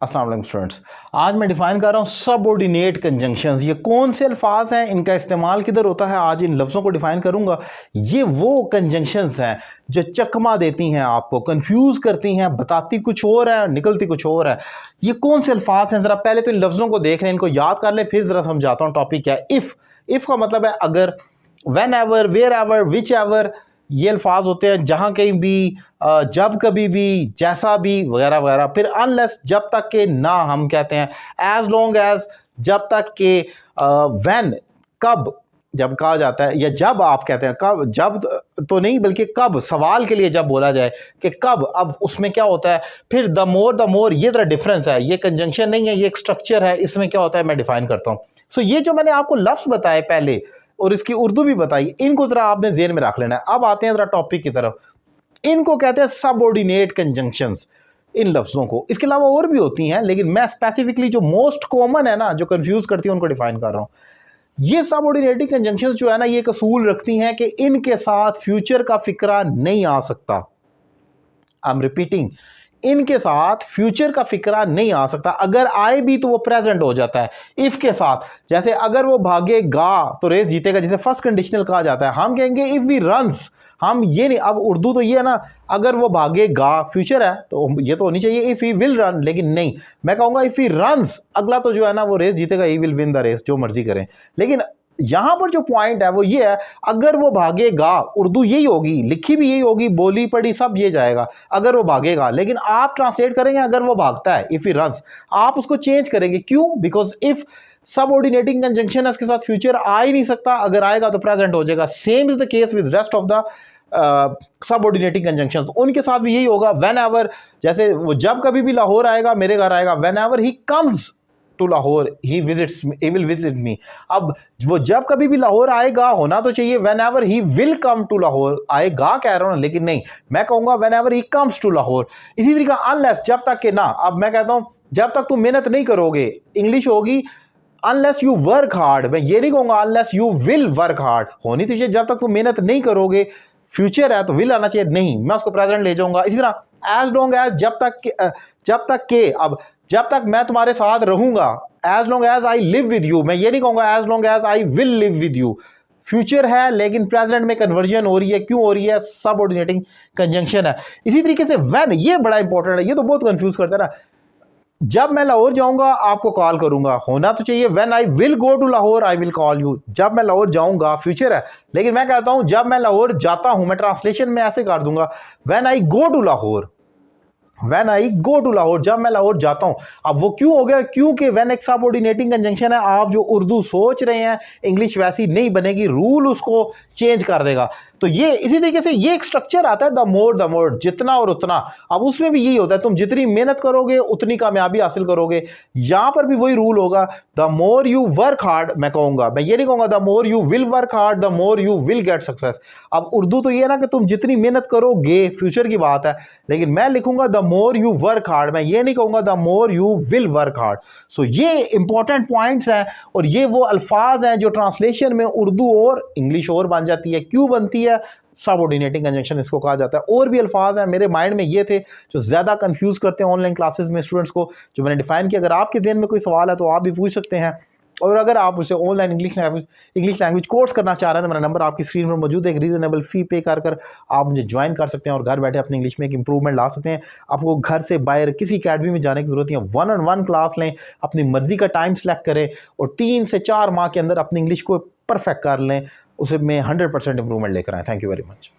अस्सलाम वालेकुम स्टूडेंट्स। आज मैं डिफाइन कर रहा हूँ सबऑर्डिनेट कंजंक्शंस। ये कौन से अल्फाज हैं, इनका इस्तेमाल किधर होता है, आज इन लफ्ज़ों को डिफाइन करूँगा। ये वो कंजंक्शंस हैं जो चकमा देती हैं, आपको कंफ्यूज करती हैं, बताती कुछ और है, निकलती कुछ और है। ये कौन से अल्फाज हैं, ज़रा पहले तो इन लफ्ज़ों को देख लें, इनको याद कर लें, फिर ज़रा समझाता हूँ टॉपिक क्या है। इफ़ का मतलब है अगर, whenever, wherever, whichever, ये अल्फाज होते हैं जहाँ कहीं भी, जब कभी भी, जैसा भी, वगैरह वगैरह। फिर अनलेस, जब तक के ना हम कहते हैं। एज लॉन्ग एज, जब तक के। व्हेन, कब, जब कहा जाता है, या जब आप कहते हैं। कब, जब तो नहीं बल्कि कब, सवाल के लिए जब बोला जाए कि कब, अब उसमें क्या होता है। फिर द मोर, ये जरा डिफरेंस है, ये कंजंक्शन नहीं है, ये एक स्ट्रक्चर है। इसमें क्या होता है मैं डिफाइन करता हूँ। सो ये जो मैंने आपको लफ्ज़ बताए पहले और इसकी उर्दू भी बताई, इनको जरा आपने ज़हन में रख लेना है। अब आते हैं जरा टॉपिक की तरफ। इनको कहते हैं सबऑर्डिनेट कंजंक्शंस, इन लफ्ज़ों को। इसके अलावा और भी होती हैं, लेकिन मैं स्पेसिफिकली जो मोस्ट कॉमन है ना, जो कंफ्यूज करती है, उनको डिफाइन कर रहा हूँ। ये सबऑर्डिनेटिंग कंजंक्शंस जो है ना, ये एक असूल रखती हैं कि इनके साथ फ्यूचर का फिक्रा नहीं आ सकता। आई एम रिपीटिंग, इनके साथ फ्यूचर का फिक्रा नहीं आ सकता। अगर आए भी तो वो प्रेजेंट हो जाता है इफ के साथ। जैसे अगर वो भागेगा तो रेस जीतेगा, जिसे फर्स्ट कंडीशनल कहा जाता है। हम कहेंगे इफ वी रन्स, हम ये नहीं, अब उर्दू तो ये है ना, अगर वो भागेगा फ्यूचर है तो ये तो होनी चाहिए इफ ही विल रन, लेकिन नहीं, मैं कहूंगा इफ ही रन्स, अगला तो जो है ना वो रेस जीतेगा, he will win the race, जो मर्जी करें। लेकिन यहां पर जो पॉइंट है वो ये है, अगर वो भागेगा, उर्दू यही होगी, लिखी भी यही होगी, बोली पढ़ी सब ये जाएगा, अगर वो भागेगा। लेकिन आप ट्रांसलेट करेंगे अगर वो भागता है, इफ ही रन्स, आप उसको चेंज करेंगे। क्यों? बिकॉज इफ सबऑर्डिनेटिंग कंजंक्शन है, उसके साथ फ्यूचर आ ही नहीं सकता, अगर आएगा तो प्रेजेंट हो जाएगा। Same is the case with rest of the subordinating conjunctions, उनके साथ भी यही होगा। व्हेन एवर, जैसे वो जब कभी भी लाहौर आएगा मेरे घर आएगा। Whenever he comes to Lahore, he visits, he will visit me. अब वो जब कभी भी लाहौर आएगा होना तो चाहिए whenever he will come to Lahore, आएगा कह रहा हूं, लेकिन नहीं, मैं कहूंगा whenever he comes to Lahore. इसी तरीका अनलेस, जब तक के ना। अब मैं कहता हूं जब तक तुम मेहनत नहीं करोगे, इंग्लिश होगी अनलेस यू वर्क हार्ड। मैं ये नहीं कहूंगा unless you will work hard, होनी तो चाहिए जब तक तुम मेहनत नहीं करोगे। फ्यूचर है तो विल आना चाहिए, नहीं, मैं उसको प्रेजेंट ले जाऊंगा। इसी तरह एज लॉन्ग एज, जब तक के, अब जब तक मैं तुम्हारे साथ रहूंगा, as long as I live with you, मैं ये नहीं कहूंगा as long as I will live with you. Future है लेकिन प्रेजेंट में कन्वर्जन हो रही है, क्यों हो रही है? सबऑर्डिनेटिंग कंजंक्शन है। इसी तरीके से व्हेन, ये बड़ा इंपॉर्टेंट है, ये तो बहुत कंफ्यूज करता है ना। जब मैं लाहौर जाऊंगा आपको कॉल करूंगा, होना तो चाहिए when I will go to Lahore I will call you. जब मैं लाहौर जाऊंगा फ्यूचर है, लेकिन मैं कहता हूं जब मैं लाहौर जाता हूं, मैं ट्रांसलेशन में ऐसे कर दूंगा when I go to Lahore, when I go to Lahore, जब मैं लाहौर जाता हूं। अब वो क्यों हो गया? क्योंकि व्हेन एक सबऑर्डिनेटिंग कंजंक्शन है। आप जो उर्दू सोच रहे हैं, इंग्लिश वैसी नहीं बनेगी, रूल उसको चेंज कर देगा। तो ये इसी तरीके से ये एक स्ट्रक्चर आता है, द मोर, जितना और उतना। अब उसमें भी यही होता है, तुम जितनी मेहनत करोगे उतनी कामयाबी हासिल करोगे। यहां पर भी वही रूल होगा, the more you work hard, मैं कहूंगा, मैं ये नहीं कहूंगा the more you will work hard, the more you will get success. अब उर्दू तो ये है ना कि तुम जितनी मेहनत करोगे, फ्यूचर की बात है, लेकिन मैं लिखूंगा the more you work hard, मैं ये नहीं कहूंगा the more you will work hard. So ये इंपॉर्टेंट पॉइंट्स हैं, और ये वो अल्फाज हैं जो ट्रांसलेशन में उर्दू और इंग्लिश और बन जाती है। क्यों बनती है? सबऑर्डिनेटिंग कंजंक्शन इसको कहा जाता है। और भी अल्फाज हैं, मेरे माइंड में ये थे जो ज़्यादा कंफ्यूज करते हैं ऑनलाइन क्लासेस में स्टूडेंट्स को, जो मैंने डिफाइन किया। अगर आपके ज़हन में कोई सवाल है तो आप भी पूछ सकते हैं। और अगर आप उसे ऑनलाइन इंग्लिश लैंग्वेज कोर्स करना चाह रहे हैं तो मेरा नंबर आपकी स्क्रीन पर मौजूद है। एक रीजनेबल फ़ी पे कर आप मुझे ज्वाइन कर सकते हैं और घर बैठे अपनी इंग्लिश में एक इंप्रूवमेंट ला सकते हैं। आपको घर से बाहर किसी अकेडमी में जाने की ज़रूरत नहीं है। 1-on-1 क्लास लें, अपनी मर्जी का टाइम सेलेक्ट करें और 3 से 4 माह के अंदर अपनी इंग्लिश को परफेक्ट कर लें, उसे में 100% इंप्रूवमेंट लेकर आएँ। Thank you very much.